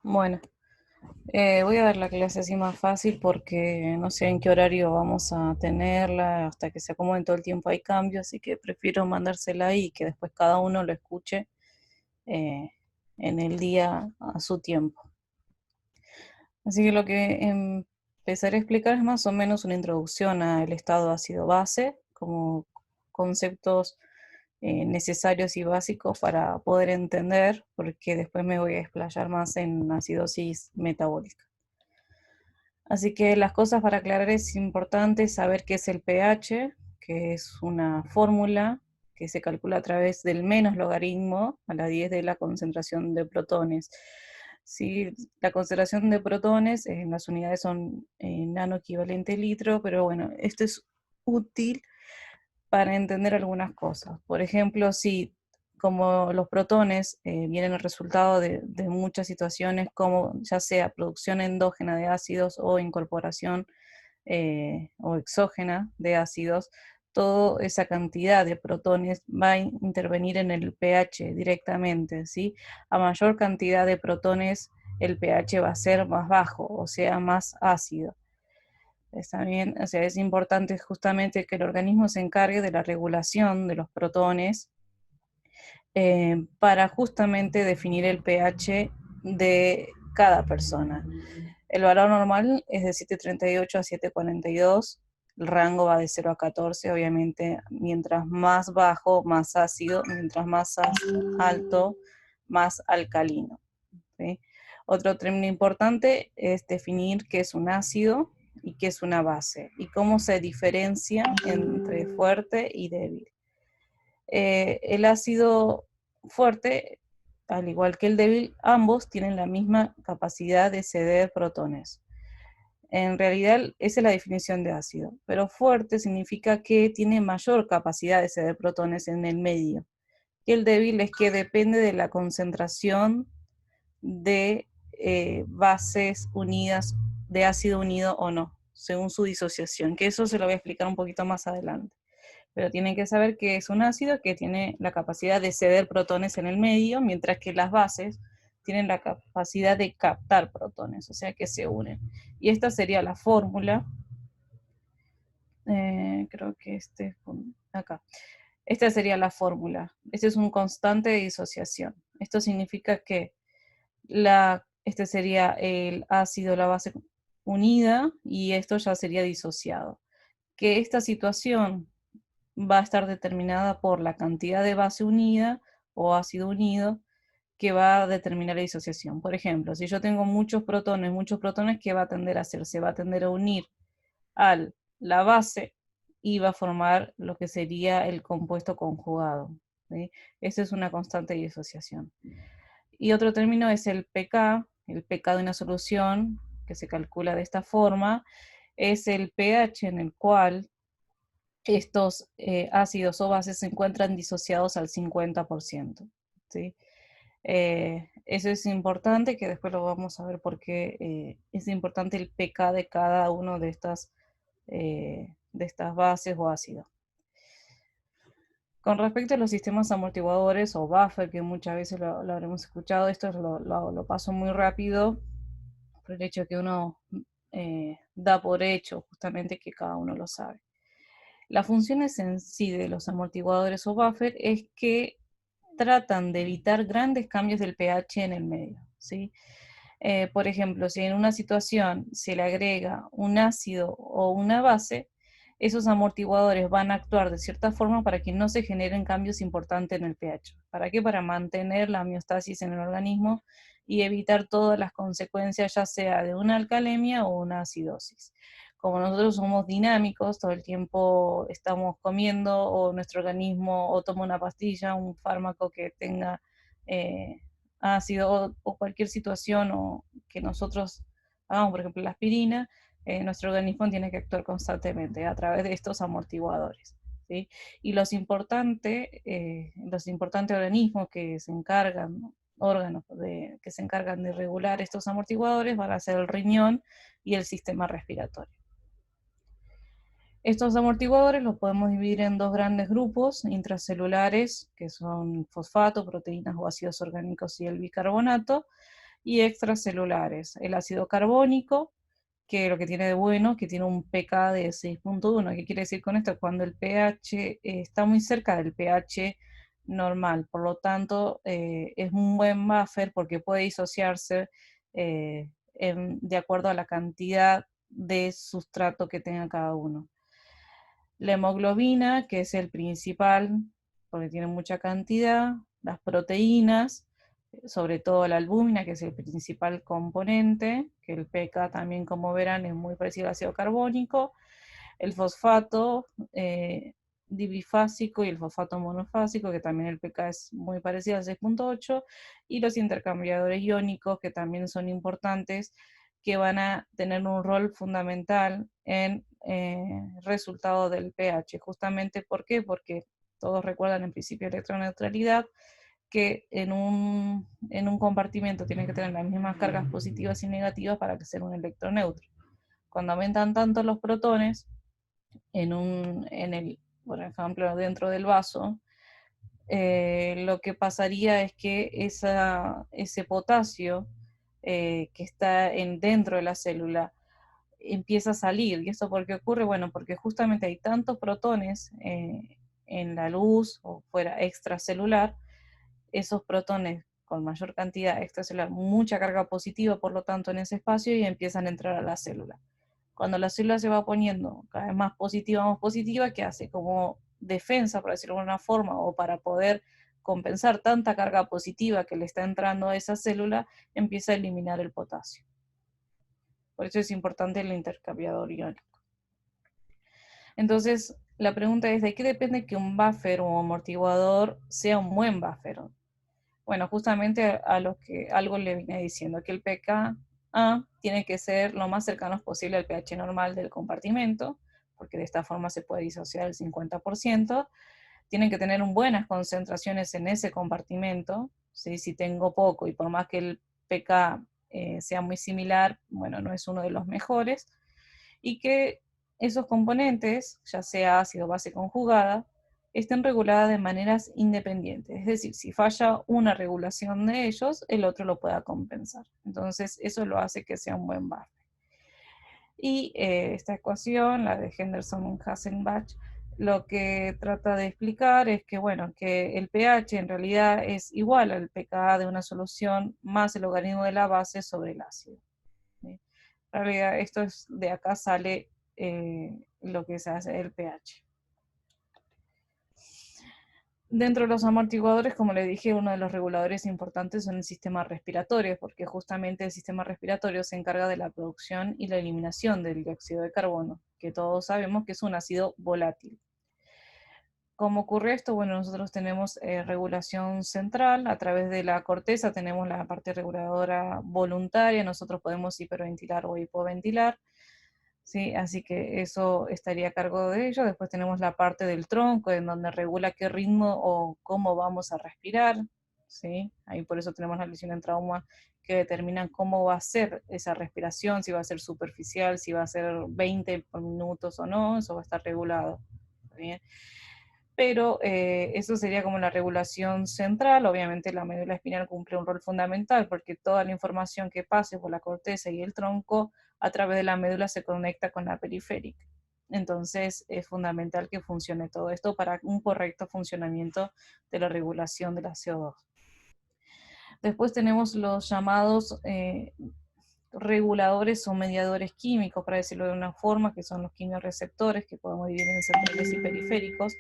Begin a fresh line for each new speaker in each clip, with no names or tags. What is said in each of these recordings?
Bueno, voy a dar la clase así más fácil porque no sé en qué horario vamos a tenerla, hasta que se acomoden todo el tiempo hay cambios, así que prefiero mandársela ahí y que después cada uno lo escuche eh, en el día a su tiempo. Así que lo que empezaré a explicar es más o menos una introducción al estado ácido base, como conceptos necesarios y básicos para poder entender, porque después me voy a explayar más en acidosis metabólica. Así que las cosas para aclarar es importante saber qué es el pH, que es una fórmula que se calcula a través del menos logaritmo a la 10 de la concentración de protones. Si la concentración de protones en las unidades son nano equivalente litro, pero bueno, esto es útil para entender algunas cosas. Por ejemplo, si como los protones vienen el resultado de muchas situaciones, como ya sea producción endógena de ácidos o incorporación o exógena de ácidos, toda esa cantidad de protones va a intervenir en el pH directamente, ¿sí? A mayor cantidad de protones, el pH va a ser más bajo, o sea, más ácido. Está bien, o sea, es importante justamente que el organismo se encargue de la regulación de los protones para justamente definir el pH de cada persona. El valor normal es de 7,38 a 7,42. El rango va de 0 a 14, obviamente, mientras más bajo, más ácido, mientras más alto, más alcalino. ¿Sí? Otro término importante es definir qué es un ácido y qué es una base y cómo se diferencia entre fuerte y débil. El ácido fuerte, al igual que el débil, ambos tienen la misma capacidad de ceder protones. En realidad, esa es la definición de ácido, pero fuerte significa que tiene mayor capacidad de ceder protones en el medio. Y el débil es que depende de la concentración de bases unidas, de ácido unido o no, según su disociación, que eso se lo voy a explicar un poquito más adelante. Pero tienen que saber que es un ácido que tiene la capacidad de ceder protones en el medio, mientras que las bases tienen la capacidad de captar protones, o sea que se unen. Y esta sería la fórmula, creo que acá. Esta sería la fórmula. Este es un constante de disociación. Esto significa que este sería el ácido, la base unida, y esto ya sería disociado. Que esta situación va a estar determinada por la cantidad de base unida o ácido unido que va a determinar la disociación. Por ejemplo, si yo tengo muchos protones, ¿qué va a tender a hacer? Se va a tender a unir a la base y va a formar lo que sería el compuesto conjugado. ¿Sí? Esa es una constante de disociación. Y otro término es el pK de una solución, que se calcula de esta forma, es el pH en el cual estos ácidos o bases se encuentran disociados al 50%. ¿Sí? Eso es importante, que después lo vamos a ver por qué es importante el pK de cada uno de estas bases o ácidos. Con respecto a los sistemas amortiguadores o buffer, que muchas veces lo habremos escuchado, esto lo paso muy rápido por el hecho que uno da por hecho justamente que cada uno lo sabe. Las funciones en sí de los amortiguadores o buffer es que tratan de evitar grandes cambios del pH en el medio, ¿sí? Por ejemplo, si en una situación se le agrega un ácido o una base, esos amortiguadores van a actuar de cierta forma para que no se generen cambios importantes en el pH. ¿Para qué? Para mantener la homeostasis en el organismo y evitar todas las consecuencias, ya sea de una alcalemia o una acidosis. Como nosotros somos dinámicos, todo el tiempo estamos comiendo o nuestro organismo o toma una pastilla, un fármaco que tenga ácido o cualquier situación o que nosotros hagamos, por ejemplo la aspirina, nuestro organismo tiene que actuar constantemente a través de estos amortiguadores. ¿Sí? Y los importantes organismos que se encargan, que se encargan de regular estos amortiguadores van a ser el riñón y el sistema respiratorio. Estos amortiguadores los podemos dividir en dos grandes grupos intracelulares, que son fosfato, proteínas o ácidos orgánicos y el bicarbonato, y extracelulares. El ácido carbónico, que lo que tiene de bueno, que tiene un pK de 6.1. ¿Qué quiere decir con esto? Cuando el pH está muy cerca del pH normal, por lo tanto es un buen buffer porque puede disociarse de acuerdo a la cantidad de sustrato que tenga cada uno. La hemoglobina, que es el principal, porque tiene mucha cantidad, las proteínas, sobre todo la albúmina, que es el principal componente, que el pK también, como verán, es muy parecido al ácido carbónico, el fosfato dibifásico y el fosfato monofásico, que también el pK es muy parecido al 6.8, y los intercambiadores iónicos, que también son importantes, que van a tener un rol fundamental en resultado del pH. Justamente, ¿por qué? Porque todos recuerdan el principio de electroneutralidad, que en un compartimento tienen que tener las mismas cargas positivas y negativas para que sea un electroneutro. Cuando aumentan tanto los protones, por ejemplo, dentro del vaso, lo que pasaría es que ese potasio que está dentro de la célula empieza a salir. ¿Y eso por qué ocurre? Bueno, porque justamente hay tantos protones en la luz o fuera extracelular, esos protones con mayor cantidad extracelular, mucha carga positiva, por lo tanto, en ese espacio y empiezan a entrar a la célula. Cuando la célula se va poniendo cada vez más positiva, ¿qué hace? Como defensa, por decirlo de alguna forma, o para poder compensar tanta carga positiva que le está entrando a esa célula, empieza a eliminar el potasio. Por eso es importante el intercambiador iónico. Entonces, la pregunta es, ¿de qué depende que un buffer o amortiguador sea un buen buffer? Bueno, justamente a lo que algo le vine diciendo, que el pKa tiene que ser lo más cercano posible al pH normal del compartimento, porque de esta forma se puede disociar el 50%. Tienen que tener buenas concentraciones en ese compartimento, ¿sí? Si tengo poco y por más que el pK sea muy similar, bueno, no es uno de los mejores. Y que esos componentes, ya sea ácido o base conjugada, estén reguladas de maneras independientes. Es decir, si falla una regulación de ellos, el otro lo pueda compensar. Entonces, eso lo hace que sea un buen buffer. Y esta ecuación, la de Henderson-Hasselbalch, lo que trata de explicar es que, bueno, que el pH en realidad es igual al pKa de una solución más el logaritmo de la base sobre el ácido. ¿Sí? En realidad, esto es, de acá sale lo que se hace el pH. Dentro de los amortiguadores, como le dije, uno de los reguladores importantes son el sistema respiratorio, porque justamente el sistema respiratorio se encarga de la producción y la eliminación del dióxido de carbono, que todos sabemos que es un ácido volátil. ¿Cómo ocurre esto? Bueno, nosotros tenemos regulación central, a través de la corteza tenemos la parte reguladora voluntaria, nosotros podemos hiperventilar o hipoventilar, ¿sí? Así que eso estaría a cargo de ello. Después tenemos la parte del tronco, en donde regula qué ritmo o cómo vamos a respirar, ¿sí? Ahí por eso tenemos la lesión en trauma que determinan cómo va a ser esa respiración, si va a ser superficial, si va a ser 20 por minutos o no, eso va a estar regulado. ¿Bien? Pero eso sería como la regulación central. Obviamente la médula espinal cumple un rol fundamental porque toda la información que pase por la corteza y el tronco a través de la médula se conecta con la periférica. Entonces es fundamental que funcione todo esto para un correcto funcionamiento de la regulación de la CO2. Después tenemos los llamados reguladores o mediadores químicos, para decirlo de una forma, que son los quimiorreceptores, que podemos dividir en centrales y periféricos.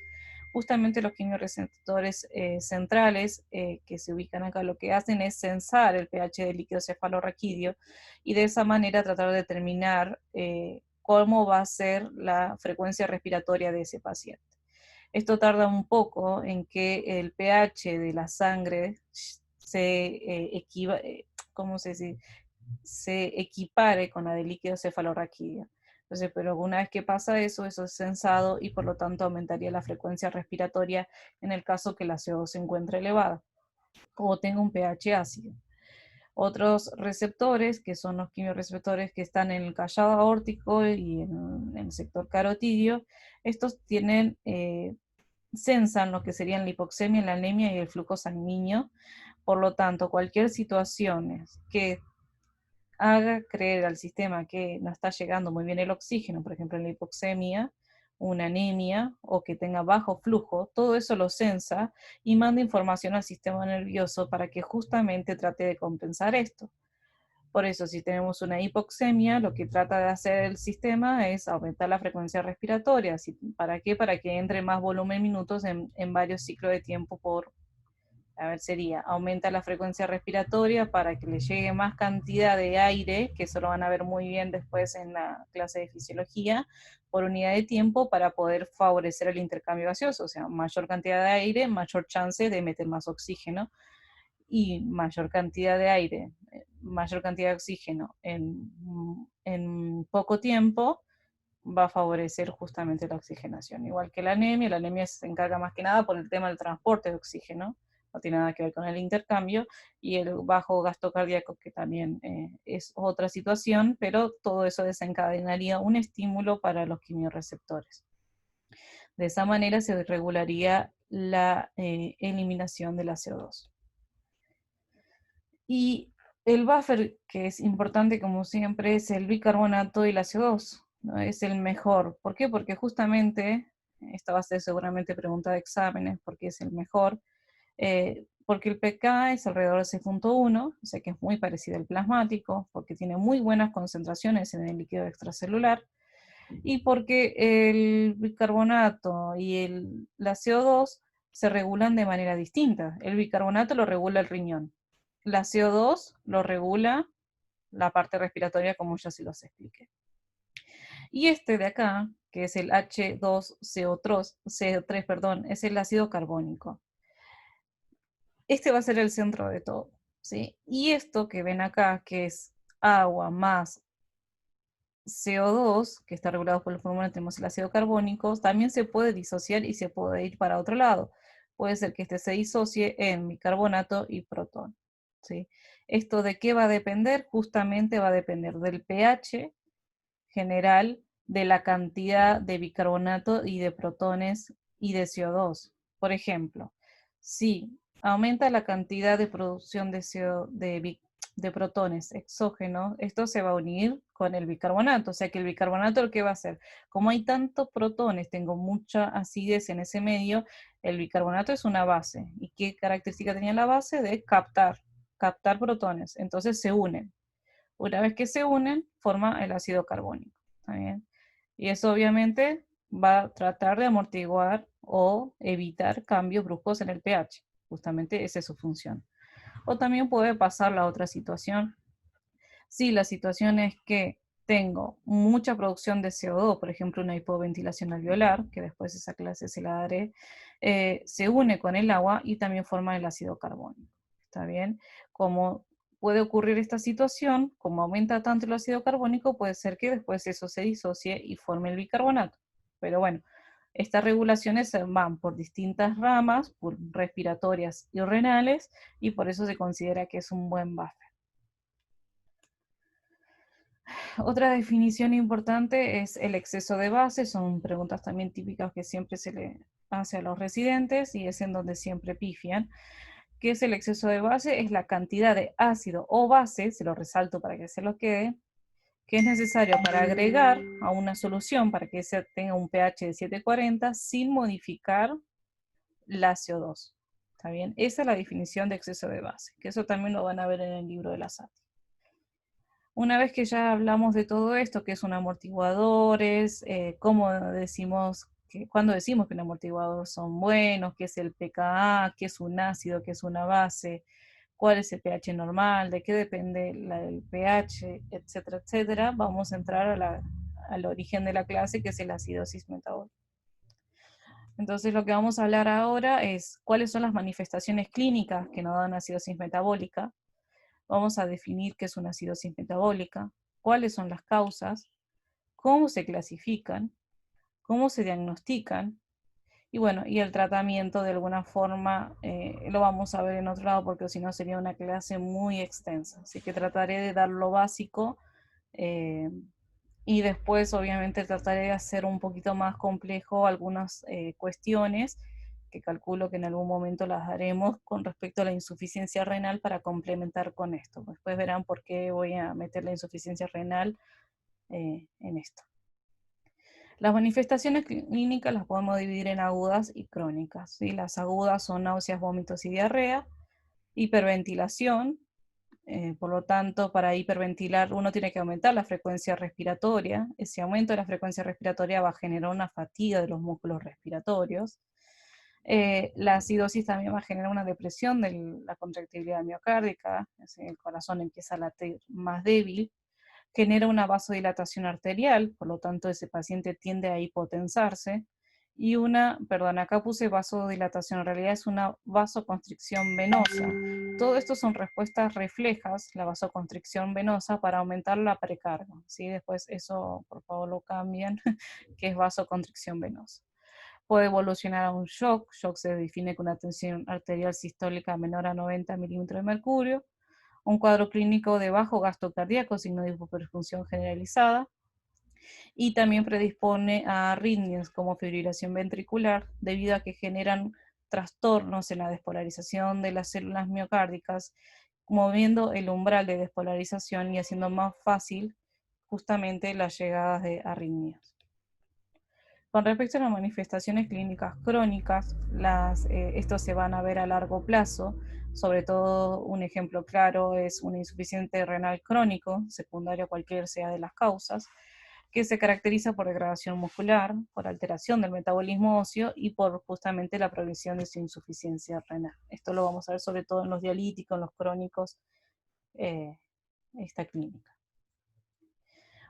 Justamente los quimiorreceptores centrales que se ubican acá lo que hacen es censar el pH del líquido cefalorraquídeo y de esa manera tratar de determinar cómo va a ser la frecuencia respiratoria de ese paciente. Esto tarda un poco en que el pH de la sangre ¿cómo se dice? Se equipare con la del líquido cefalorraquídeo. Entonces, pero una vez que pasa eso, eso es censado y por lo tanto aumentaría la frecuencia respiratoria en el caso que la CO2 se encuentre elevada o tenga un pH ácido. Otros receptores, que son los quimiorreceptores que están en el callado aórtico y en el sector carotidio, estos sensan lo que serían la hipoxemia, la anemia y el flujo sanguíneo, Por lo tanto, cualquier situación que haga creer al sistema que no está llegando muy bien el oxígeno, por ejemplo en la hipoxemia, una anemia o que tenga bajo flujo, todo eso lo sensa y manda información al sistema nervioso para que justamente trate de compensar esto. Por eso, si tenemos una hipoxemia, lo que trata de hacer el sistema es aumentar la frecuencia respiratoria. ¿Para qué? Para que entre más volumen minutos en varios ciclos de tiempo por, a ver, sería, aumenta la frecuencia respiratoria para que le llegue más cantidad de aire, que eso lo van a ver muy bien después en la clase de fisiología, por unidad de tiempo para poder favorecer el intercambio gaseoso. O sea, mayor cantidad de aire, mayor chance de meter más oxígeno y mayor cantidad de aire, mayor cantidad de oxígeno en poco tiempo, va a favorecer justamente la oxigenación. Igual que la anemia se encarga más que nada por el tema del transporte de oxígeno, no tiene nada que ver con el intercambio, y el bajo gasto cardíaco, que también es otra situación, pero todo eso desencadenaría un estímulo para los quimiorreceptores. De esa manera se regularía la eliminación de la CO2. Y el buffer, que es importante como siempre, es el bicarbonato y la CO2, ¿no? Es el mejor. ¿Por qué? Porque justamente, esta va a ser seguramente pregunta de exámenes, porque es el mejor, porque el pK es alrededor de 6.1, o sea que es muy parecido al plasmático, porque tiene muy buenas concentraciones en el líquido extracelular, y porque el bicarbonato y la CO2 se regulan de manera distinta. El bicarbonato lo regula el riñón, la CO2 lo regula la parte respiratoria, como ya se los expliqué. Y este de acá, que es el H2CO3, perdón, es el ácido carbónico. Este va a ser el centro de todo, ¿sí? Y esto que ven acá, que es agua más CO2, que está regulado por los pulmones, tenemos el ácido carbónico, también se puede disociar y se puede ir para otro lado. Puede ser que este se disocie en bicarbonato y protón, ¿sí? ¿Esto de qué va a depender? Justamente va a depender del pH general, de la cantidad de bicarbonato y de protones y de CO2. Por ejemplo, si aumenta la cantidad de producción de protones exógenos, esto se va a unir con el bicarbonato, o sea que el bicarbonato lo que va a hacer, como hay tantos protones, tengo mucha acidez en ese medio, el bicarbonato es una base. ¿Y qué característica tenía la base? De captar protones, entonces se unen. Una vez que se unen, forma el ácido carbónico. ¿Está bien? Y eso obviamente va a tratar de amortiguar o evitar cambios bruscos en el pH. Justamente esa es su función. O también puede pasar la otra situación. Si la situación es que tengo mucha producción de CO2, por ejemplo una hipoventilación alveolar, que después esa clase se la daré, se une con el agua y también forma el ácido carbónico. ¿Está bien? Como puede ocurrir esta situación, como aumenta tanto el ácido carbónico, puede ser que después eso se disocie y forme el bicarbonato. Pero bueno, estas regulaciones van por distintas ramas, por respiratorias y renales, y por eso se considera que es un buen buffer. Otra definición importante es el exceso de base, son preguntas también típicas que siempre se le hace a los residentes y es en donde siempre pifian. ¿Qué es el exceso de base? Es la cantidad de ácido o base, se lo resalto para que se lo quede, que es necesario para agregar a una solución para que tenga un pH de 740 sin modificar la CO2. ¿Está bien? Esa es la definición de exceso de base, que eso también lo van a ver en el libro de la SAT. Una vez que ya hablamos de todo esto, qué son amortiguadores, cómo decimos, cuando decimos que un amortiguador son buenos, qué es el pKa, qué es un ácido, qué es una base, cuál es el pH normal, de qué depende el pH, etcétera, etcétera, vamos a entrar al origen de la clase, que es la acidosis metabólica. Entonces lo que vamos a hablar ahora es cuáles son las manifestaciones clínicas que nos dan acidosis metabólica. Vamos a definir qué es una acidosis metabólica, cuáles son las causas, cómo se clasifican, cómo se diagnostican, y bueno, y el tratamiento de alguna forma lo vamos a ver en otro lado porque si no sería una clase muy extensa. Así que trataré de dar lo básico y después obviamente trataré de hacer un poquito más complejo algunas cuestiones que calculo que en algún momento las daremos con respecto a la insuficiencia renal para complementar con esto. Después verán por qué voy a meter la insuficiencia renal en esto. Las manifestaciones clínicas las podemos dividir en agudas y crónicas, ¿sí? Las agudas son náuseas, vómitos y diarrea, hiperventilación. Por lo tanto, para hiperventilar uno tiene que aumentar la frecuencia respiratoria. Ese aumento de la frecuencia respiratoria va a generar una fatiga de los músculos respiratorios. La acidosis también va a generar una depresión de la contractibilidad miocárdica, el corazón empieza a latir más débil, genera una vasodilatación arterial, por lo tanto ese paciente tiende a hipotensarse, y acá puse vasodilatación, en realidad es una vasoconstricción venosa. Todo esto son respuestas reflejas, la vasoconstricción venosa, para aumentar la precarga, ¿sí? Después eso, por favor, lo cambian, que es vasoconstricción venosa. Puede evolucionar a un shock. Shock se define con una tensión arterial sistólica menor a 90 milímetros de mercurio, un cuadro clínico de bajo gasto cardíaco, signo de hipoperfusión generalizada, y también predispone a arritmias como fibrilación ventricular, debido a que generan trastornos en la despolarización de las células miocárdicas, moviendo el umbral de despolarización y haciendo más fácil justamente las llegadas de arritmias. Con respecto a las manifestaciones clínicas crónicas, estos se van a ver a largo plazo. Sobre todo, un ejemplo claro es un insuficiente renal crónico, secundario a cualquier sea de las causas, que se caracteriza por degradación muscular, por alteración del metabolismo óseo y por justamente la progresión de su insuficiencia renal. Esto lo vamos a ver sobre todo en los dialíticos, en los crónicos, esta clínica.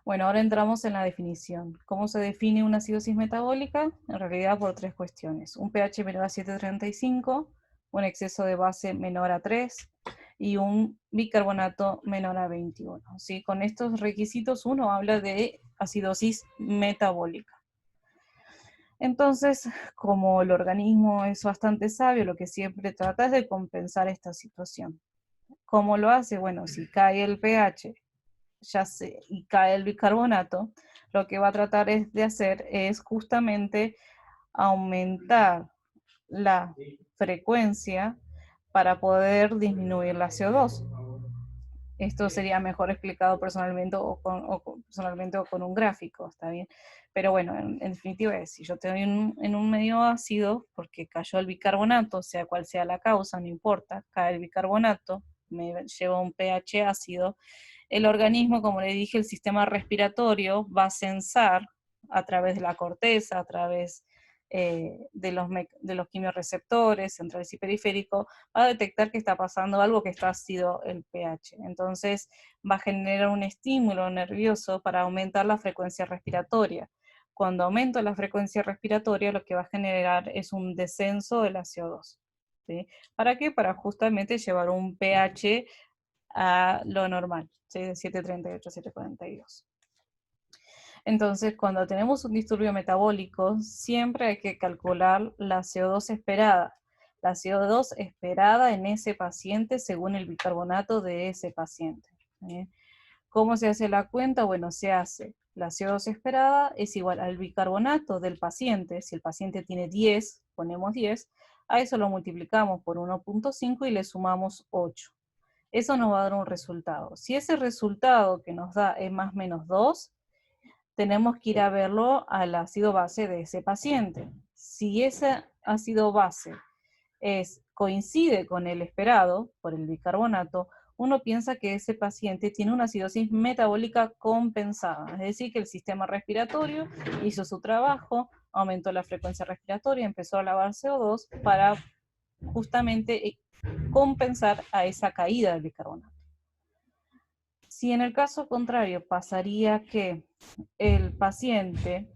Bueno, ahora entramos en la definición. ¿Cómo se define una acidosis metabólica? En realidad por tres cuestiones. Un pH menor a 7,35, un exceso de base menor a 3 y un bicarbonato menor a 21. ¿Sí? Con estos requisitos uno habla de acidosis metabólica. Entonces, como el organismo es bastante sabio, lo que siempre trata es de compensar esta situación. ¿Cómo lo hace? Bueno, si cae el pH y cae el bicarbonato, lo que va a tratar de hacer es justamente aumentar la frecuencia para poder disminuir la CO2. Esto sería mejor explicado personalmente o con un gráfico, ¿está bien? Pero bueno, en definitiva es, si yo estoy en un medio ácido, porque cayó el bicarbonato, sea cual sea la causa, no importa, cae el bicarbonato, me lleva un pH ácido, el organismo, como le dije, el sistema respiratorio va a censar a través de la corteza, a través de los quimiorreceptores centrales y periféricos, va a detectar que está pasando algo, que está ácido el pH. Entonces va a generar un estímulo nervioso para aumentar la frecuencia respiratoria. Cuando aumento la frecuencia respiratoria, lo que va a generar es un descenso de la CO2. ¿Sí? ¿Para qué? Para justamente llevar un pH a lo normal, ¿sí? De 738 a 742. Entonces, cuando tenemos un disturbio metabólico, siempre hay que calcular la CO2 esperada. La CO2 esperada en ese paciente según el bicarbonato de ese paciente. ¿Cómo se hace la cuenta? Bueno, se hace la CO2 esperada es igual al bicarbonato del paciente. Si el paciente tiene 10, ponemos 10, a eso lo multiplicamos por 1,5 y le sumamos 8. Eso nos va a dar un resultado. Si ese resultado que nos da es más o menos 2, tenemos que ir a verlo al ácido base de ese paciente. Si ese ácido base coincide con el esperado por el bicarbonato, uno piensa que ese paciente tiene una acidosis metabólica compensada, es decir, que el sistema respiratorio hizo su trabajo, aumentó la frecuencia respiratoria, empezó a lavar CO2 para justamente compensar a esa caída del bicarbonato. Si en el caso contrario pasaría que el paciente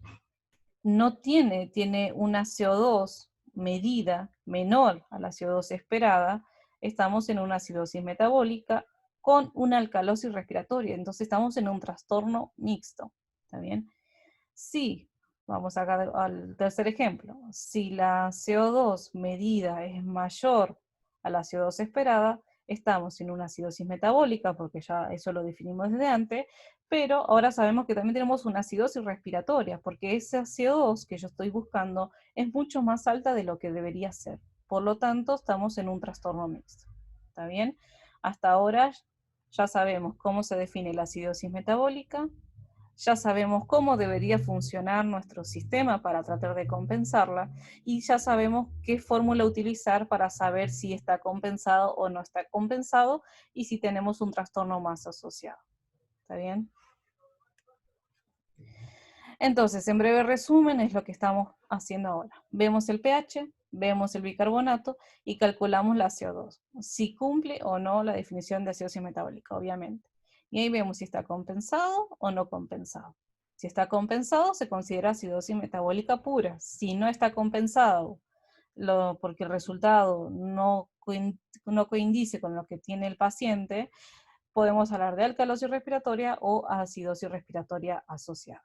no tiene una CO2 medida menor a la CO2 esperada, estamos en una acidosis metabólica con una alcalosis respiratoria, entonces estamos en un trastorno mixto, ¿está bien? Si, vamos acá al tercer ejemplo, si la CO2 medida es mayor a la CO2 esperada, estamos en una acidosis metabólica, porque ya eso lo definimos desde antes, pero ahora sabemos que también tenemos una acidosis respiratoria, porque esa CO2 que yo estoy buscando es mucho más alta de lo que debería ser. Por lo tanto, estamos en un trastorno mixto. ¿Está bien? Hasta ahora ya sabemos cómo se define la acidosis metabólica, ya sabemos cómo debería funcionar nuestro sistema para tratar de compensarla y ya sabemos qué fórmula utilizar para saber si está compensado o no está compensado y si tenemos un trastorno más asociado. ¿Está bien? Entonces, en breve resumen, es lo que estamos haciendo ahora. Vemos el pH, vemos el bicarbonato y calculamos la CO2, si cumple o no la definición de acidosis metabólica, obviamente. Y ahí vemos si está compensado o no compensado. Si está compensado, se considera acidosis metabólica pura. Si no está compensado, porque el resultado no coincide con lo que tiene el paciente, podemos hablar de alcalosis respiratoria o acidosis respiratoria asociada.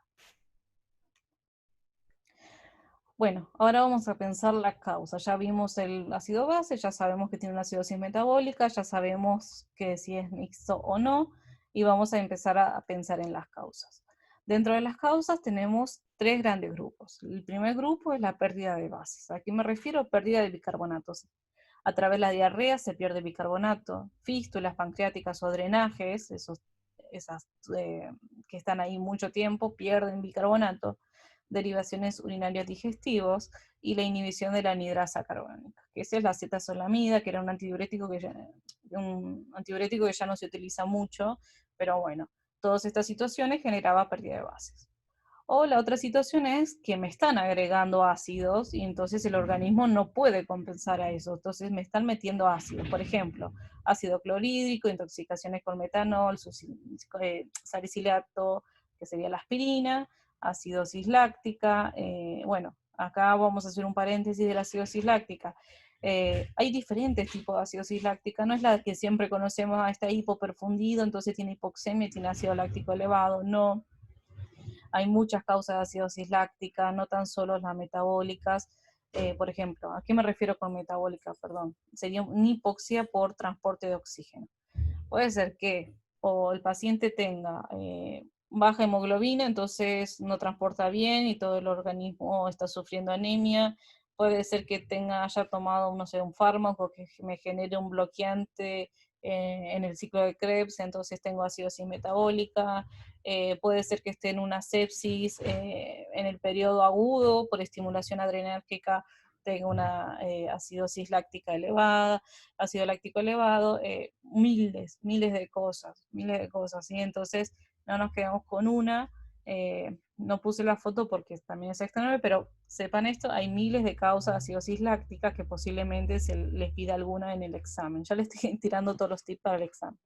Bueno, ahora vamos a pensar la causa. Ya vimos el ácido base, ya sabemos que tiene una acidosis metabólica, ya sabemos que si es mixto o no, y vamos a empezar a pensar en las causas. Dentro de las causas tenemos tres grandes grupos. El primer grupo es la pérdida de bases. ¿A qué me refiero? Pérdida de bicarbonatos. A través de la diarrea se pierde bicarbonato. Fístulas pancreáticas o drenajes, esas que están ahí mucho tiempo, pierden bicarbonato, derivaciones urinarios digestivos y la inhibición de la anidrasa carbónica, que esa es la acetazolamida, que era un antidiurético que ya no se utiliza mucho, pero bueno, todas estas situaciones generaba pérdida de bases. O la otra situación es que me están agregando ácidos y entonces el organismo no puede compensar a eso. Entonces me están metiendo ácidos. Por ejemplo, ácido clorhídrico, intoxicaciones con metanol, salicilato, que sería la aspirina, acidosis láctica. Bueno, acá vamos a hacer un paréntesis de la acidosis láctica. Hay diferentes tipos de acidosis láctica, no es la que siempre conocemos, está hipoperfundido, entonces tiene hipoxemia, tiene ácido láctico elevado, no. Hay muchas causas de acidosis láctica, no tan solo las metabólicas. Por ejemplo, ¿a qué me refiero con metabólica? Perdón, sería una hipoxia por transporte de oxígeno. Puede ser que o el paciente tenga baja hemoglobina, entonces no transporta bien y todo el organismo está sufriendo anemia. Puede ser que haya tomado, no sé, un fármaco que me genere un bloqueante en el ciclo de Krebs, entonces tengo acidosis metabólica. Puede ser que esté en una sepsis en el periodo agudo por estimulación adrenérgica, tengo una acidosis láctica elevada, ácido láctico elevado, miles de cosas, ¿sí? Entonces no nos quedamos con una. No puse la foto porque también es extraño, pero sepan esto, hay miles de causas de acidosis láctica que posiblemente se les pida alguna en el examen. Ya les estoy tirando todos los tips para el examen.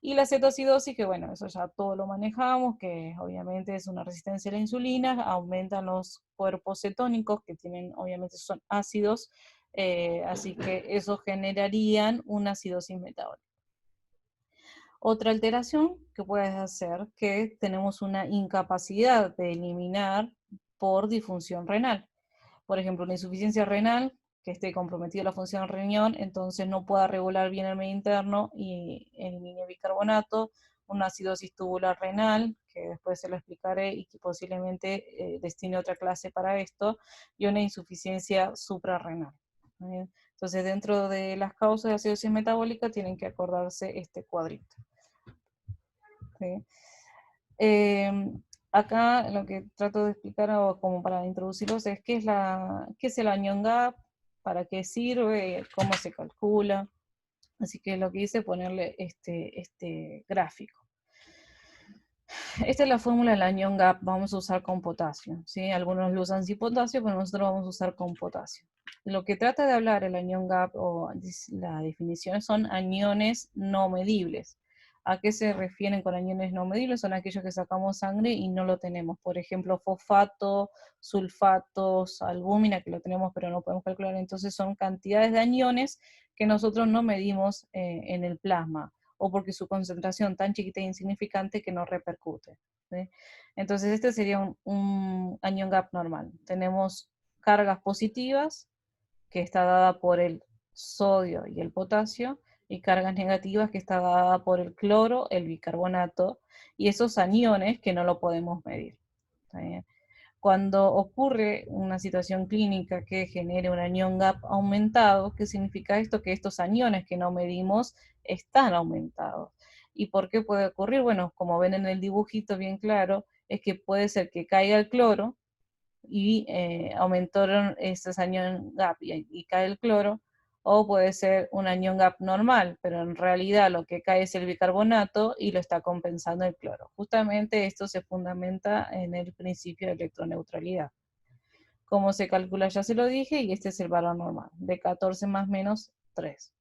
Y la cetoacidosis, que bueno, eso ya todo lo manejamos, que obviamente es una resistencia a la insulina, aumentan los cuerpos cetónicos, que tienen, obviamente son ácidos, así que eso generarían una acidosis metabólica. Otra alteración que puedes hacer, que tenemos una incapacidad de eliminar por disfunción renal. Por ejemplo, una insuficiencia renal, que esté comprometida la función del riñón, entonces no pueda regular bien el medio interno y elimine bicarbonato, una acidosis tubular renal, que después se lo explicaré y que posiblemente destine otra clase para esto, y una insuficiencia suprarrenal. Entonces, dentro de las causas de acidosis metabólica tienen que acordarse este cuadrito. ¿Sí? Acá lo que trato de explicar, o como para introducirlos, es qué es el anion gap, para qué sirve, cómo se calcula. Así que lo que hice es ponerle este gráfico. Esta es la fórmula del anion gap, vamos a usar con potasio, ¿sí? Algunos lo usan sin potasio, pero nosotros vamos a usar con potasio. Lo que trata de hablar el anion gap, o la definición, son aniones no medibles. ¿A qué se refieren con aniones no medibles? Son aquellos que sacamos sangre y no lo tenemos. Por ejemplo, fosfato, sulfatos, albúmina, que lo tenemos pero no podemos calcular. Entonces son cantidades de aniones que nosotros no medimos en el plasma, o porque su concentración tan chiquita e insignificante que no repercute, ¿sí? Entonces este sería un anion gap normal. Tenemos cargas positivas, que está dada por el sodio y el potasio, y cargas negativas que está dada por el cloro, el bicarbonato y esos aniones que no lo podemos medir. ¿Está bien? Cuando ocurre una situación clínica que genere un anión gap aumentado, ¿qué significa esto? Que estos aniones que no medimos están aumentados. ¿Y por qué puede ocurrir? Bueno, como ven en el dibujito bien claro, es que puede ser que caiga el cloro y aumentaron estos anion gap y cae el cloro, o puede ser un anion gap normal, pero en realidad lo que cae es el bicarbonato y lo está compensando el cloro. Justamente esto se fundamenta en el principio de electroneutralidad. Como se calcula ya se lo dije, y este es el valor normal, de 14 más menos 3.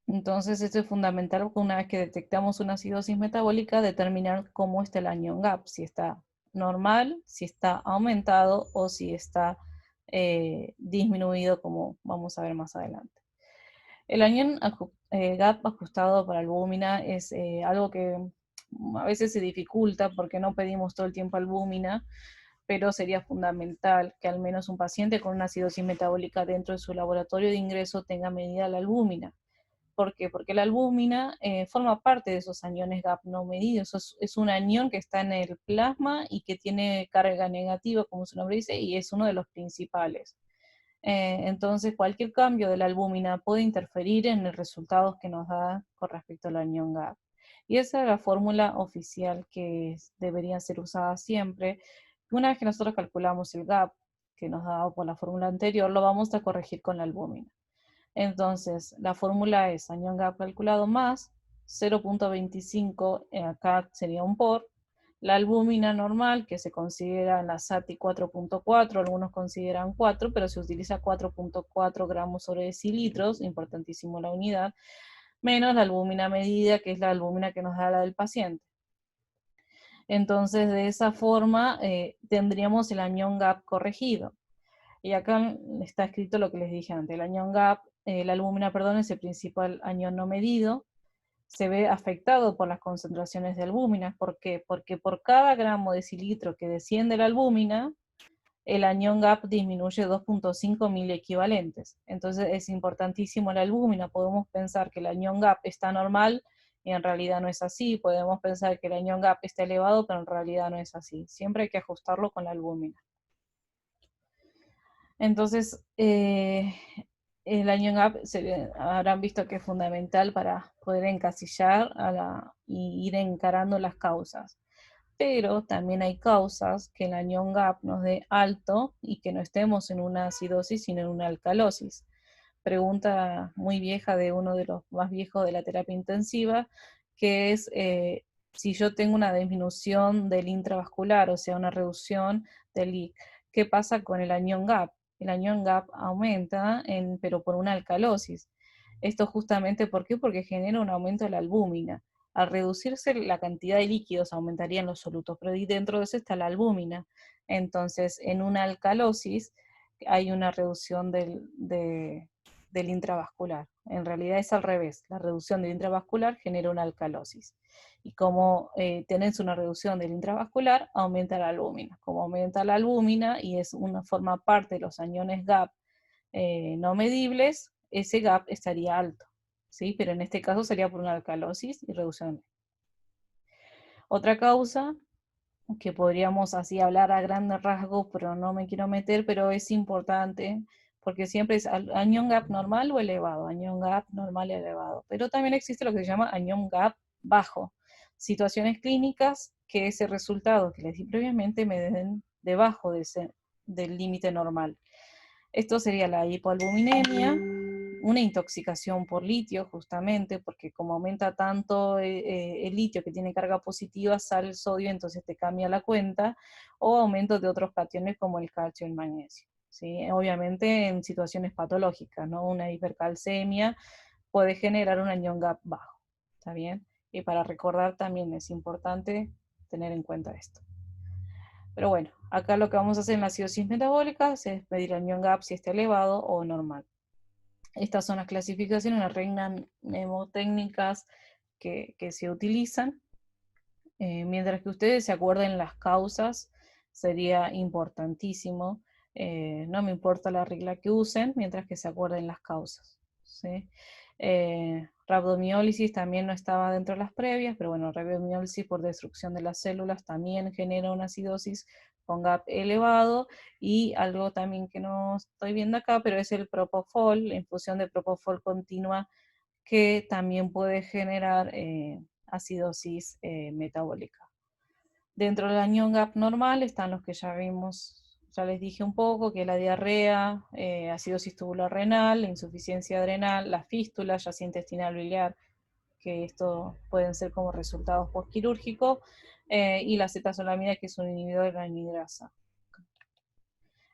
Entonces esto es fundamental porque una vez que detectamos una acidosis metabólica, determinar cómo está el anion gap, si está normal, si está aumentado o si está disminuido, como vamos a ver más adelante. El anion gap ajustado para albúmina es algo que a veces se dificulta porque no pedimos todo el tiempo albúmina, pero sería fundamental que al menos un paciente con una acidosis metabólica dentro de su laboratorio de ingreso tenga medida la albúmina. ¿Por qué? Porque la albúmina forma parte de esos aniones GAP no medidos. Es un anión que está en el plasma y que tiene carga negativa, como su nombre dice, y es uno de los principales. Entonces, cualquier cambio de la albúmina puede interferir en los resultados que nos da con respecto al anión GAP. Y esa es la fórmula oficial que debería ser usada siempre. Una vez que nosotros calculamos el GAP que nos da por la fórmula anterior, lo vamos a corregir con la albúmina. Entonces, la fórmula es anión gap calculado más 0.25, acá sería un por, la albúmina normal, que se considera en la SATI 4.4, algunos consideran 4, pero se utiliza 4.4 gramos sobre decilitros, importantísimo la unidad, menos la albúmina medida, que es la albúmina que nos da la del paciente. Entonces, de esa forma, tendríamos el anión gap corregido. Y acá está escrito lo que les dije antes. El anión GAP, la albúmina, perdón, es el principal anión no medido. Se ve afectado por las concentraciones de albúmina. ¿Por qué? Porque por cada gramo de decilitro que desciende la albúmina, el anión GAP disminuye 2.5 miliequivalentes. Entonces es importantísimo la albúmina. Podemos pensar que el anión GAP está normal y en realidad no es así. Podemos pensar que el anión GAP está elevado, pero en realidad no es así. Siempre hay que ajustarlo con la albúmina. Entonces, el anion gap habrán visto que es fundamental para poder encasillar y ir encarando las causas. Pero también hay causas que el anion gap nos dé alto y que no estemos en una acidosis, sino en una alcalosis. Pregunta muy vieja de uno de los más viejos de la terapia intensiva, que es si yo tengo una disminución del intravascular, o sea, una reducción del LIC, ¿qué pasa con el anion gap? El anion gap aumenta, pero por una alcalosis. Esto justamente, ¿por qué? Porque genera un aumento de la albúmina. Al reducirse la cantidad de líquidos aumentarían los solutos, pero dentro de eso está la albúmina. Entonces, en una alcalosis hay una reducción del intravascular. En realidad es al revés, la reducción del intravascular genera una alcalosis. Y como tenés una reducción del intravascular, aumenta la albúmina. Como aumenta la albúmina y forma parte de los aniones GAP no medibles, ese GAP estaría alto. ¿Sí? Pero en este caso sería por una alcalosis y reducción. Otra causa que podríamos así hablar a grandes rasgos, pero no me quiero meter, pero es importante, porque siempre es anion gap normal o elevado, anion gap normal y elevado. Pero también existe lo que se llama anion gap bajo. Situaciones clínicas que ese resultado que les di previamente me den debajo del límite normal. Esto sería la hipoalbuminemia, una intoxicación por litio, justamente, porque como aumenta tanto el litio que tiene carga positiva, sale el sodio, entonces te cambia la cuenta, o aumento de otros cationes como el calcio y el magnesio. ¿Sí? Obviamente en situaciones patológicas, ¿no? Una hipercalcemia puede generar un anion gap bajo, ¿está bien? Y para recordar también es importante tener en cuenta esto. Pero bueno, acá lo que vamos a hacer en la acidosis metabólica es medir el anion gap si está elevado o normal. Estas son las clasificaciones, las reglas mnemotécnicas que se utilizan. Mientras que ustedes se acuerden las causas, sería importantísimo. No me importa la regla que usen, mientras que se acuerden las causas. ¿sí? Rabdomiólisis también no estaba dentro de las previas, pero bueno, rabdomiólisis por destrucción de las células también genera una acidosis con GAP elevado, y algo también que no estoy viendo acá, pero es el propofol, la infusión de propofol continua, que también puede generar acidosis metabólica. Dentro del anión GAP normal están los que ya vimos, ya les dije un poco, que es la diarrea, acidosis tubular renal, la insuficiencia adrenal, la fístula, ya sea intestinal biliar, que esto pueden ser como resultados postquirúrgicos, y la cetazolamida, que es un inhibidor de la anhidrasa.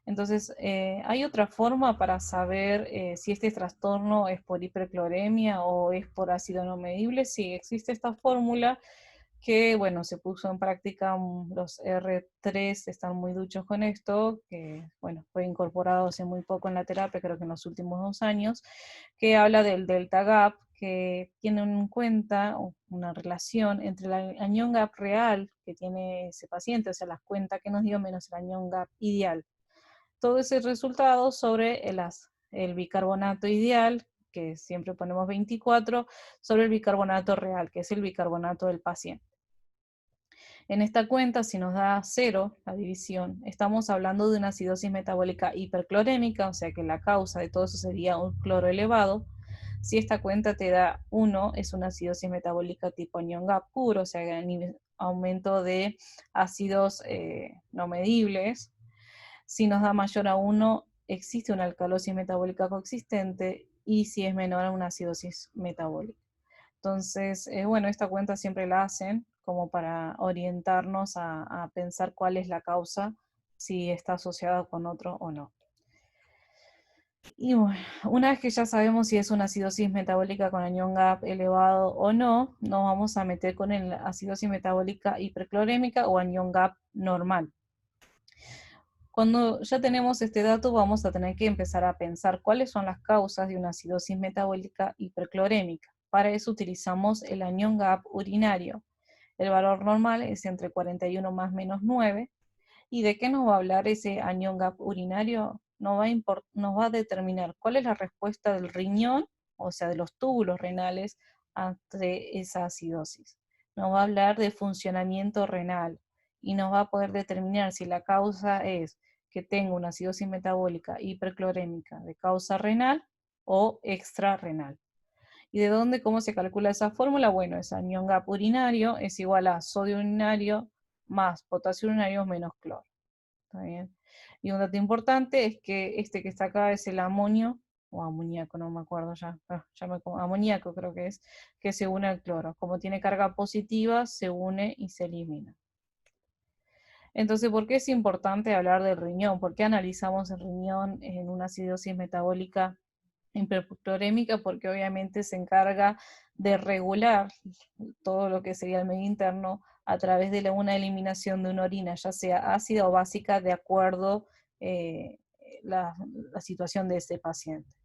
Entonces, ¿hay otra forma para saber si este trastorno es por hipercloremia o es por ácido no medible? Sí, existe esta fórmula que, bueno, se puso en práctica, los R3 están muy duchos con esto, que, bueno, fue incorporado hace muy poco en la terapia, creo que en los últimos 2 años, que habla del delta gap, que tiene en cuenta una relación entre el anión gap real que tiene ese paciente, o sea, las cuentas que nos dio menos el anión gap ideal. Todo ese resultado sobre el bicarbonato ideal, que siempre ponemos 24, sobre el bicarbonato real, que es el bicarbonato del paciente. En esta cuenta, si nos da 0 la división, estamos hablando de una acidosis metabólica hiperclorémica, o sea que la causa de todo eso sería un cloro elevado. Si esta cuenta te da 1, es una acidosis metabólica tipo anión GAP puro, o sea, aumento de ácidos no medibles. Si nos da mayor a 1, existe una alcalosis metabólica coexistente, y si es menor a una acidosis metabólica. Entonces, bueno, esta cuenta siempre la hacen como para orientarnos a pensar cuál es la causa, si está asociada con otro o no. Y bueno, una vez que ya sabemos si es una acidosis metabólica con anión GAP elevado o no, nos vamos a meter con la acidosis metabólica hiperclorémica o anión GAP normal. Cuando ya tenemos este dato, vamos a tener que empezar a pensar cuáles son las causas de una acidosis metabólica hiperclorémica. Para eso utilizamos el anión GAP urinario. El valor normal es entre 41 más menos 9. ¿Y de qué nos va a hablar ese anión GAP urinario? Nos va a determinar cuál es la respuesta del riñón, o sea, de los túbulos renales, ante esa acidosis. Nos va a hablar de funcionamiento renal y nos va a poder determinar si la causa es que tengo una acidosis metabólica hiperclorémica de causa renal o extrarrenal. ¿Y de dónde, cómo se calcula esa fórmula? Bueno, es anión GAP urinario es igual a sodio urinario más potasio urinario menos cloro. ¿Está bien? Y un dato importante es que este que está acá es el amonio, o amoníaco, no me acuerdo ya, amoníaco creo que se une al cloro. Como tiene carga positiva, se une y se elimina. Entonces, ¿por qué es importante hablar del riñón? ¿Por qué analizamos el riñón en una acidosis metabólica hiperclorémica? Porque obviamente se encarga de regular todo lo que sería el medio interno a través de una eliminación de una orina, ya sea ácida o básica, de acuerdo la situación de ese paciente.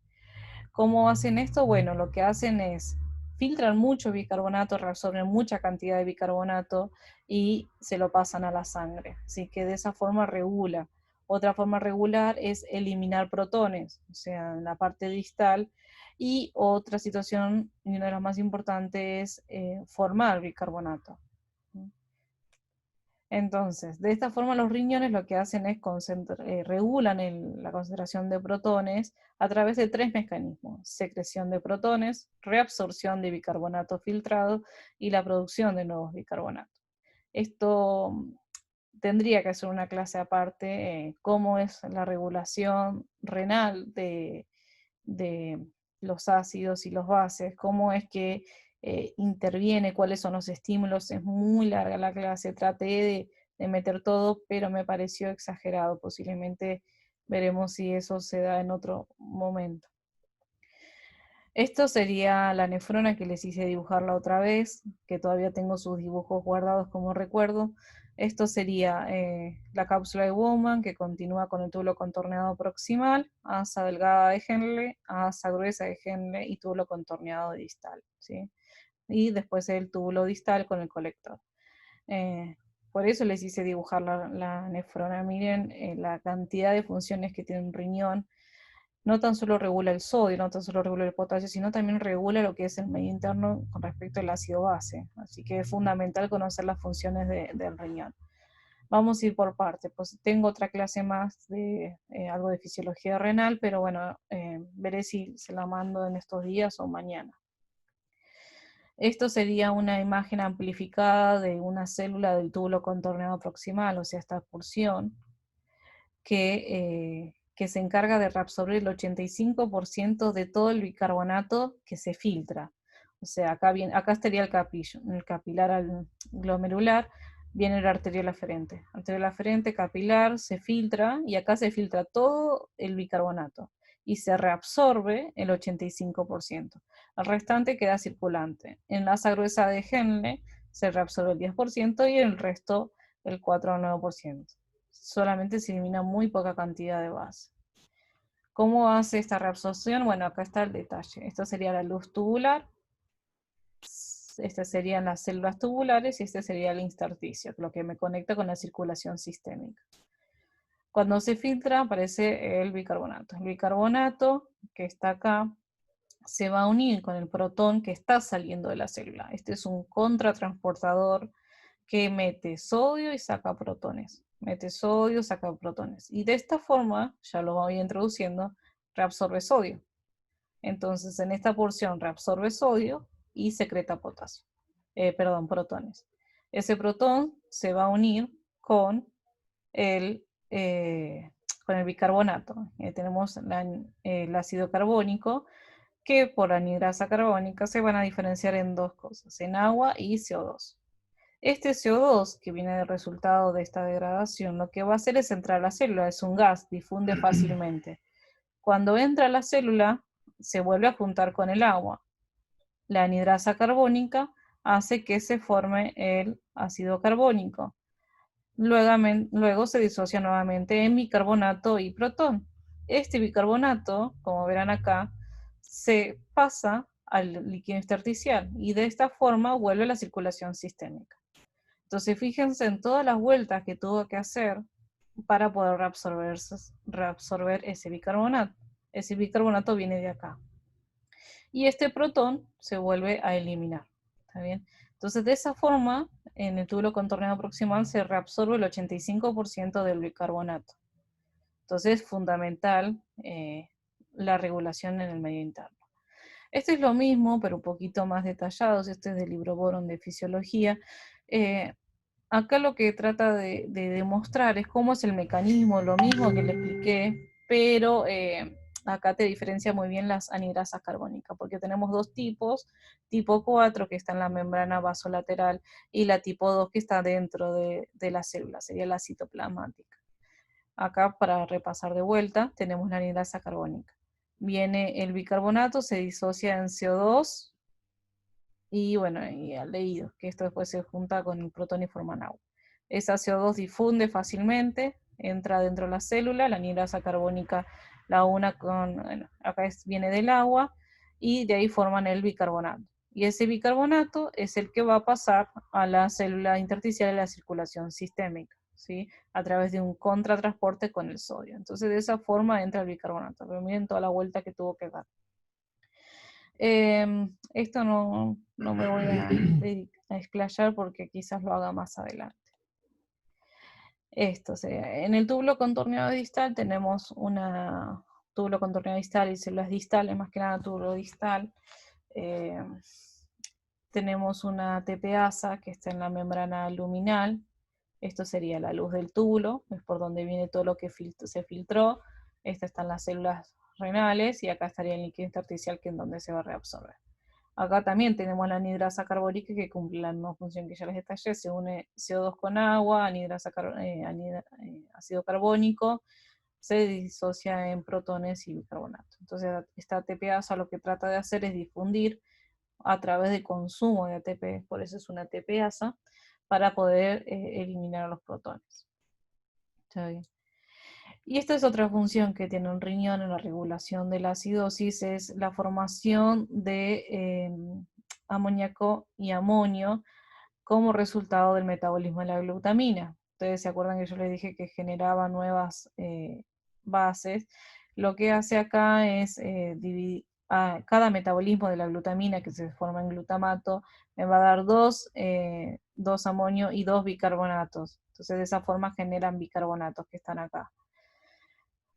¿Cómo hacen esto? Bueno, lo que hacen es filtran mucho bicarbonato, reabsorben mucha cantidad de bicarbonato y se lo pasan a la sangre. Así que de esa forma regula. Otra forma regular es eliminar protones, o sea, en la parte distal. Y otra situación, y una de las más importantes, es formar bicarbonato. Entonces, de esta forma los riñones lo que hacen es regulan la concentración de protones a través de 3 mecanismos: secreción de protones, reabsorción de bicarbonato filtrado y la producción de nuevos bicarbonatos. Esto tendría que ser una clase aparte, cómo es la regulación renal de los ácidos y los bases, cómo es que interviene, cuáles son los estímulos. Es muy larga la clase, traté de meter todo, pero me pareció exagerado. Posiblemente veremos si eso se da en otro momento. Esto sería la nefrona que les hice dibujar la otra vez, que todavía tengo sus dibujos guardados como recuerdo. Esto sería la cápsula de Bowman, que continúa con el túbulo contorneado proximal, asa delgada de Henle, asa gruesa de Henle y túbulo contorneado distal, ¿sí? Y después el túbulo distal con el colector. Por eso les hice dibujar la nefrona. Miren la cantidad de funciones que tiene un riñón. no tan solo regula el sodio, no tan solo regula el potasio, sino también regula lo que es el medio interno con respecto al ácido base. Así que es fundamental conocer las funciones del riñón. Vamos a ir por parte, pues tengo otra clase más de algo de fisiología renal, pero bueno, veré si se la mando en estos días o mañana. Esto sería una imagen amplificada de una célula del túbulo contorneado proximal, o sea, esta porción que se encarga de reabsorber el 85% de todo el bicarbonato que se filtra. O sea, acá estaría el capilar glomerular, viene el arterial aferente. Arterial aferente, capilar, se filtra y acá se filtra todo el bicarbonato y se reabsorbe el 85%. El restante queda circulante. En la masa gruesa de Henle se reabsorbe el 10% y el resto el 4 o 9%. Solamente se elimina muy poca cantidad de base. ¿Cómo hace esta reabsorción? Bueno, acá está el detalle. Esto sería la luz tubular, estas serían las células tubulares y este sería el intersticio, lo que me conecta con la circulación sistémica. Cuando se filtra aparece el bicarbonato. El bicarbonato que está acá se va a unir con el protón que está saliendo de la célula. Este es un contratransportador que mete sodio y saca protones. Mete sodio, saca protones. Y de esta forma, ya lo voy introduciendo, reabsorbe sodio. Entonces, en esta porción reabsorbe sodio y secreta potasio. Protones. Ese protón se va a unir el, eh, con el bicarbonato. Tenemos el ácido carbónico, que por anhidrasa carbónica se van a diferenciar en dos cosas, en agua y CO2. Este CO2, que viene del resultado de esta degradación, lo que va a hacer es entrar a la célula, es un gas, difunde fácilmente. Cuando entra a la célula, se vuelve a juntar con el agua. La anhidrasa carbónica hace que se forme el ácido carbónico. Luego se disocia nuevamente en bicarbonato y protón. Este bicarbonato, como verán acá, se pasa al líquido intersticial y de esta forma vuelve a la circulación sistémica. Entonces fíjense en todas las vueltas que tuvo que hacer para poder reabsorber ese bicarbonato. Ese bicarbonato viene de acá. Y este protón se vuelve a eliminar. ¿Está bien? Entonces de esa forma, en el túbulo contorneado proximal se reabsorbe el 85% del bicarbonato. Entonces es fundamental la regulación en el medio interno. Esto es lo mismo, pero un poquito más detallado. Este es del libro Boron de Fisiología. Acá lo que trata de demostrar es cómo es el mecanismo, lo mismo que le expliqué, pero acá te diferencia muy bien las anhidrasas carbónicas, porque tenemos dos tipos, tipo 4 que está en la membrana vasolateral y la tipo 2 que está dentro de la célula, sería la citoplasmática. Acá, para repasar de vuelta, tenemos la anhidrasa carbónica. Viene el bicarbonato, se disocia en CO2, y bueno, y aldehídos, que esto después se junta con el protón y forman agua. Esa CO2 difunde fácilmente, entra dentro de la célula, la anhidrasa carbónica la una con, bueno, acá viene del agua, y de ahí forman el bicarbonato. Y ese bicarbonato es el que va a pasar a la célula intersticial de la circulación sistémica, ¿sí? A través de un contratransporte con el sodio. Entonces de esa forma entra el bicarbonato, pero miren toda la vuelta que tuvo que dar. Esto no me voy a explayar porque quizás lo haga más adelante. Esto sería, en el túbulo contorneado distal tenemos una túbulo contorneado distal y células distales, más que nada túbulo distal. Tenemos una TPasa que está en la membrana luminal. Esto sería la luz del túbulo, es por donde viene todo lo que se filtró. Estas están las células renales y acá estaría el líquido intersticial, que es donde se va a reabsorber. Acá también tenemos la anhidrasa carbónica que cumple la misma función que ya les detallé, se une CO2 con agua, ácido carbónico, se disocia en protones y bicarbonato. Entonces esta ATPasa lo que trata de hacer es difundir a través de consumo de ATP, por eso es una ATPasa, para poder eliminar los protones. ¿Está bien? Y esta es otra función que tiene un riñón en la regulación de la acidosis, es la formación de amoníaco y amonio como resultado del metabolismo de la glutamina. Ustedes se acuerdan que yo les dije que generaba nuevas bases. lo que hace acá es dividir cada metabolismo de la glutamina que se forma en glutamato, me va a dar dos amonio y dos bicarbonatos. Entonces de esa forma generan bicarbonatos que están acá.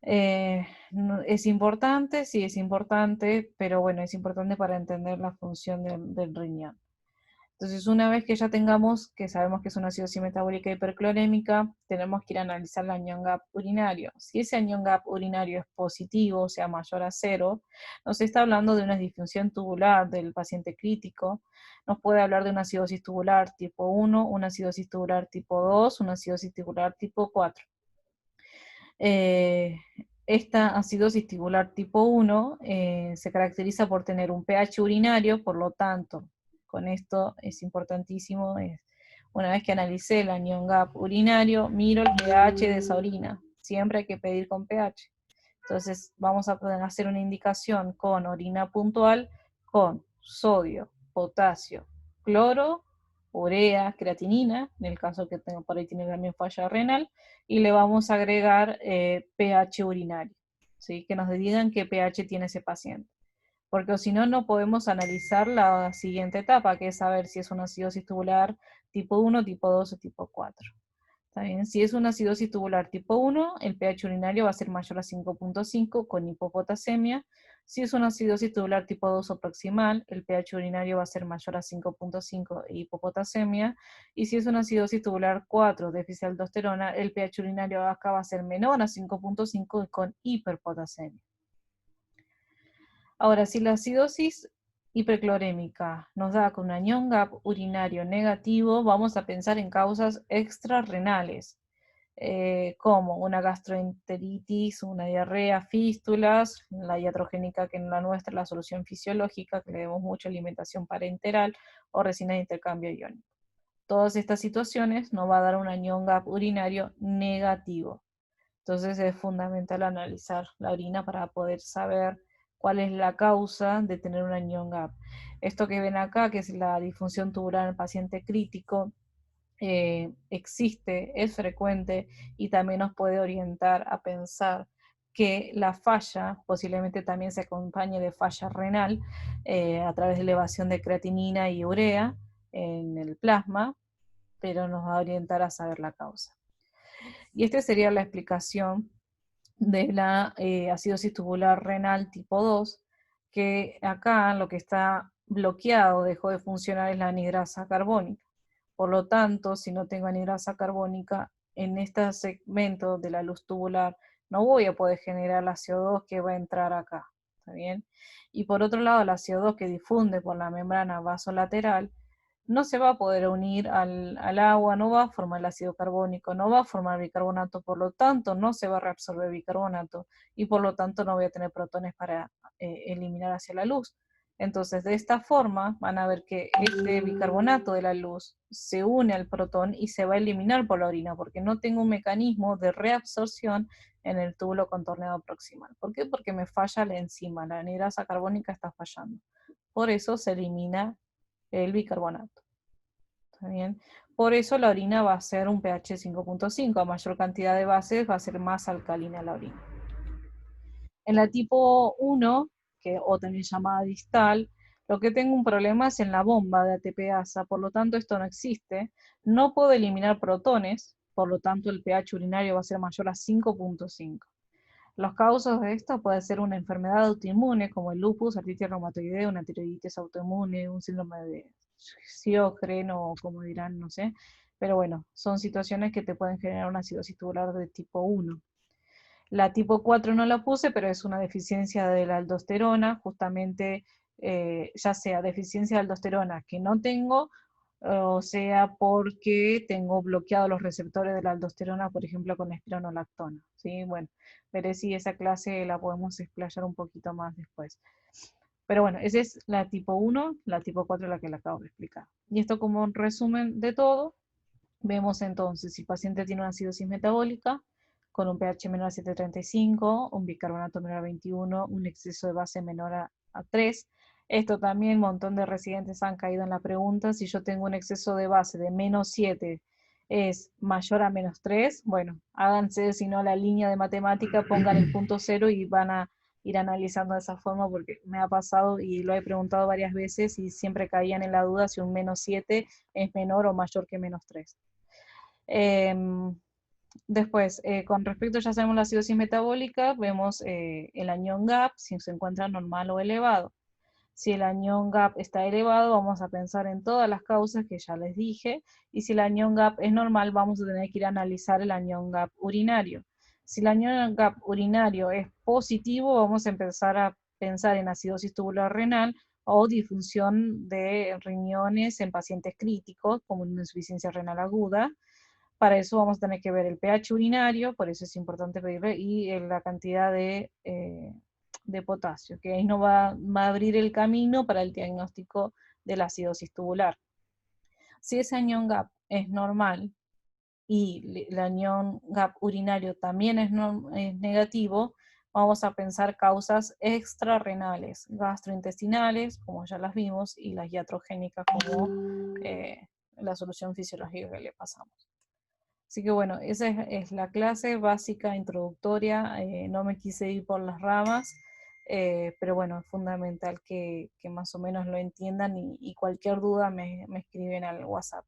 ¿Es importante? Sí, es importante, pero bueno, es importante para entender la función del riñón. Entonces, una vez que ya tengamos, que sabemos que es una acidosis metabólica hiperclorémica, tenemos que ir a analizar el anión gap urinario. Si ese anión gap urinario es positivo, o sea, mayor a 0, nos está hablando de una disfunción tubular del paciente crítico, nos puede hablar de una acidosis tubular tipo 1, una acidosis tubular tipo 2, una acidosis tubular tipo 4. Eh, esta acidosis tubular tipo 1 se caracteriza por tener un pH urinario, por lo tanto, con esto es importantísimo, una vez que analicé el anión gap urinario, miro el pH de esa orina. Siempre hay que pedir con pH. Entonces vamos a poder hacer una indicación con orina puntual, con sodio, potasio, cloro, urea, creatinina, en el caso que tenga por ahí tiene también falla renal, y le vamos a agregar pH urinario, ¿sí? Que nos digan qué pH tiene ese paciente. Porque si no, no podemos analizar la siguiente etapa, que es saber si es una acidosis tubular tipo 1, tipo 2 o tipo 4. ¿Está bien? Si es una acidosis tubular tipo 1, el pH urinario va a ser mayor a 5.5 con hipopotasemia. Si es una acidosis tubular tipo 2 o proximal, el pH urinario va a ser mayor a 5.5 e hipopotasemia. Y si es una acidosis tubular 4, déficit de aldosterona, el pH urinario acá va a ser menor a 5.5 con hiperpotasemia. Ahora, si la acidosis hiperclorémica nos da con un anión gap urinario negativo, vamos a pensar en causas extrarrenales, como una gastroenteritis, una diarrea, fístulas, la iatrogénica que en la nuestra la solución fisiológica, que le demos mucha alimentación parenteral o resina de intercambio iónico. Todas estas situaciones nos va a dar un anión gap urinario negativo. Entonces es fundamental analizar la orina para poder saber cuál es la causa de tener un anión gap. Esto que ven acá, que es la disfunción tubular en el paciente crítico, existe, es frecuente y también nos puede orientar a pensar que la falla posiblemente también se acompañe de falla renal a través de elevación de creatinina y urea en el plasma, pero nos va a orientar a saber la causa. Y esta sería la explicación de la acidosis tubular renal tipo 2, que acá lo que está bloqueado, dejó de funcionar, es la anhidrasa carbónica. Por lo tanto, si no tengo anhidrasa carbónica, en este segmento de la luz tubular no voy a poder generar la CO2 que va a entrar acá. ¿Está bien? Y por otro lado, la CO2 que difunde por la membrana vasolateral no se va a poder unir al agua, no va a formar el ácido carbónico, no va a formar bicarbonato, por lo tanto no se va a reabsorber bicarbonato y por lo tanto no voy a tener protones para eliminar hacia la luz. Entonces de esta forma van a ver que este bicarbonato de la luz se une al protón y se va a eliminar por la orina porque no tengo un mecanismo de reabsorción en el túbulo contorneado proximal. ¿Por qué? Porque me falla la enzima, la anhidrasa carbónica está fallando. Por eso se elimina el bicarbonato. ¿Está bien? Por eso la orina va a ser un pH 5.5, a mayor cantidad de bases va a ser más alcalina la orina. En la tipo 1, o también llamada distal, lo que tengo un problema es en la bomba de ATPasa, por lo tanto esto no existe, no puedo eliminar protones, por lo tanto el pH urinario va a ser mayor a 5.5. Los causas de esto puede ser una enfermedad autoinmune como el lupus, artritis reumatoidea, una tiroiditis autoinmune, un síndrome de Sjögren o como dirán, no sé. Pero bueno, son situaciones que te pueden generar una acidosis tubular de tipo 1. La tipo 4 no la puse, pero es una deficiencia de la aldosterona, justamente ya sea deficiencia de aldosterona que no tengo, o sea porque tengo bloqueados los receptores de la aldosterona, por ejemplo con espironolactona. ¿Sí? Bueno, veré si esa clase la podemos explayar un poquito más después. Pero bueno, esa es la tipo 1, la tipo 4 la que le acabo de explicar. Y esto como un resumen de todo, vemos entonces si el paciente tiene una acidosis metabólica con un pH menor a 7.35, un bicarbonato menor a 21, un exceso de base menor a 3. Esto también un montón de residentes han caído en la pregunta, si yo tengo un exceso de base de -7
es mayor a -3, bueno, háganse, si no, la línea de matemática, pongan el punto cero y van a ir analizando de esa forma porque me ha pasado y lo he preguntado varias veces y siempre caían en la duda si un -7 es menor o mayor que -3. Después, con respecto, ya sabemos la acidosis metabólica, vemos el anión GAP, si se encuentra normal o elevado. Si el anión GAP está elevado, vamos a pensar en todas las causas que ya les dije, y si el anión GAP es normal, vamos a tener que ir a analizar el anión GAP urinario. Si el anión GAP urinario es positivo, vamos a empezar a pensar en acidosis tubular renal o disfunción de riñones en pacientes críticos, como una insuficiencia renal aguda. Para eso vamos a tener que ver el pH urinario, por eso es importante pedirle, y la cantidad de potasio, que ahí nos va a abrir el camino para el diagnóstico de la acidosis tubular. Si ese anión GAP es normal y el anión GAP urinario también es negativo, vamos a pensar causas extrarrenales, gastrointestinales, como ya las vimos, y las iatrogénicas, como la solución fisiológica que le pasamos. Así que bueno, esa es la clase básica introductoria. No me quise ir por las ramas, pero bueno, es fundamental que más o menos lo entiendan y cualquier duda me escriben al WhatsApp.